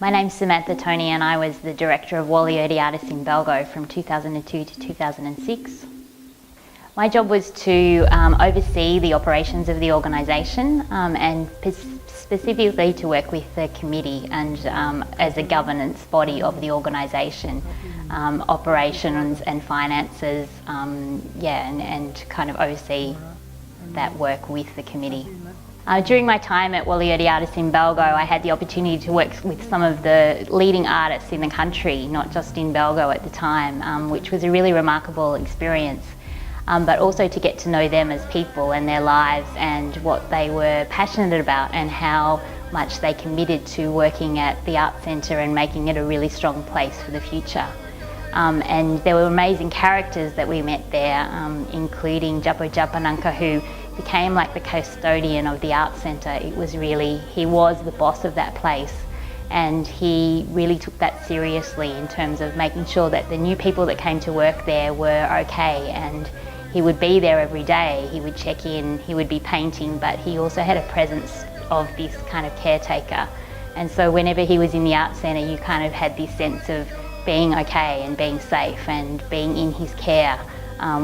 My name's Samantha Tony and I was the director of Waliurdi Artists in Belgo from 2002 to 2006. My job was to oversee the operations of the organisation and specifically to work with the committee and as a governance body of the organisation, operations and finances, and kind of oversee that work with the committee. During my time at Waliurdi Artists in Belgo, I had the opportunity to work with some of the leading artists in the country, not just in Belgo at the time, which was a really remarkable experience. But also to get to know them as people and their lives and what they were passionate about and how much they committed to working at the Art Centre and making it a really strong place for the future. And there were amazing characters that we met there, including Japo Japananka, who became like the custodian of the Art Centre. He was the boss of that place, and he really took that seriously in terms of making sure that the new people that came to work there were okay, and he would be there every day, he would check in, he would be painting, but he also had a presence of this kind of caretaker. And so whenever he was in the Art Centre, you kind of had this sense of being okay and being safe and being in his care,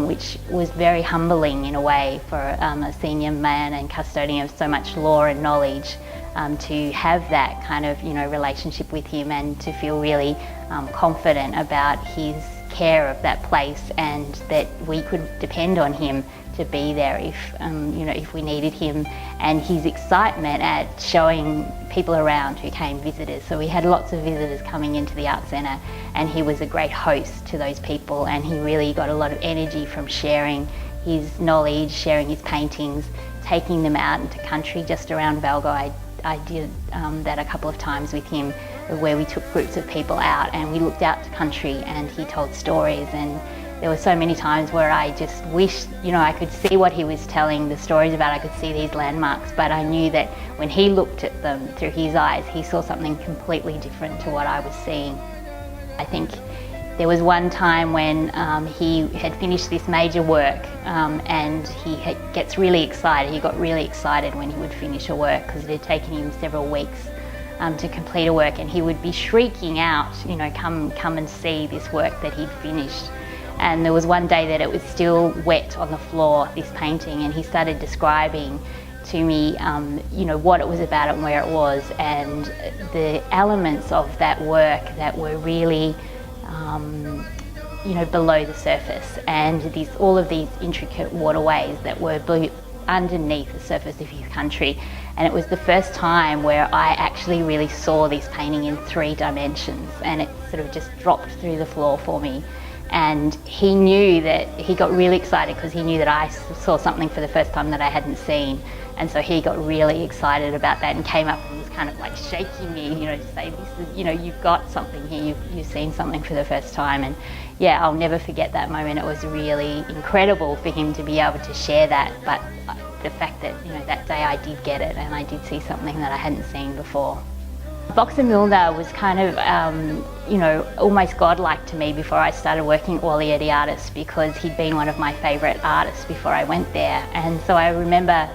which was very humbling in a way for a senior man and custodian of so much lore and knowledge, to have that kind of relationship with him and to feel really confident about his care of that place and that we could depend on him to be there if we needed him, and his excitement at showing people around who came visitors. So we had lots of visitors coming into the Art Centre, and he was a great host to those people, and he really got a lot of energy from sharing his knowledge, sharing his paintings, taking them out into country just around Belgo. I did that a couple of times with him, where we took groups of people out and we looked out to country and he told stories, and there were so many times where I just wished I could see what he was telling the stories about. I could see these landmarks, but I knew that when he looked at them through his eyes, he saw something completely different to what I was seeing. I think there was one time when he had finished this major work and he gets really excited. He got really excited when he would finish a work because it had taken him several weeks to complete a work, and he would be shrieking out, come and see this work that he'd finished. And there was one day that it was still wet on the floor, this painting, and he started describing to me, what it was about and where it was, and the elements of that work that were really, below the surface, and all of these intricate waterways that were underneath the surface of his country. And it was the first time where I actually really saw this painting in 3 dimensions, and it sort of just dropped through the floor for me. And he knew that, he got really excited because he knew that I saw something for the first time that I hadn't seen. And so he got really excited about that and came up and was kind of like shaking me, to say, this is, you've got something here, you've seen something for the first time. And yeah, I'll never forget that moment. It was really incredible for him to be able to share that. But the fact that, that day I did get it and I did see something that I hadn't seen before. Boxer Milner was kind of, almost godlike to me before I started working at Waliurdi Artists, because he'd been one of my favourite artists before I went there. And so I remember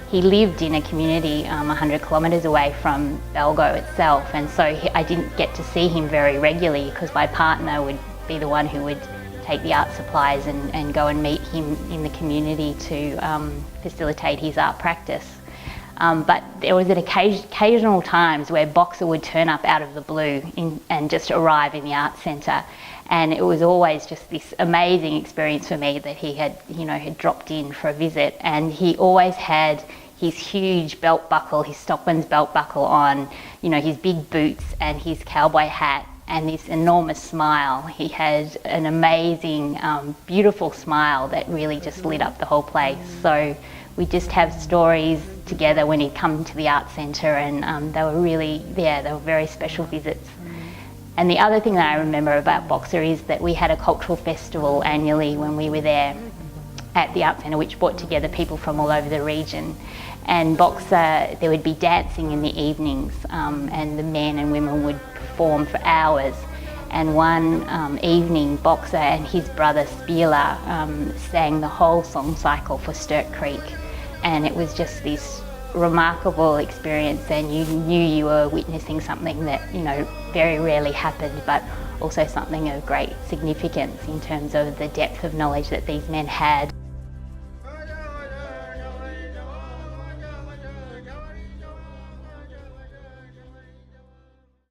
he lived in a community 100 kilometres away from Belgo itself, and so I didn't get to see him very regularly because my partner would be the one who would take the art supplies and go and meet him in the community to facilitate his art practice. But there was occasional times where Boxer would turn up out of the blue and just arrive in the Art Centre, and it was always just this amazing experience for me that he had dropped in for a visit. And he always had his huge belt buckle, his Stockman's belt buckle on, his big boots and his cowboy hat and this enormous smile. He had an amazing, beautiful smile that really just lit up the whole place. So we just have stories together when he'd come to the Art Centre, and they were very special visits. And the other thing that I remember about Boxer is that we had a cultural festival annually when we were there at the Art Centre, which brought together people from all over the region. And Boxer, there would be dancing in the evenings, and the men and women would perform for hours. And one evening, Boxer and his brother Spila sang the whole song cycle for Sturt Creek. And it was just this remarkable experience, and you knew you were witnessing something that, you know, very rarely happened, but also something of great significance in terms of the depth of knowledge that these men had.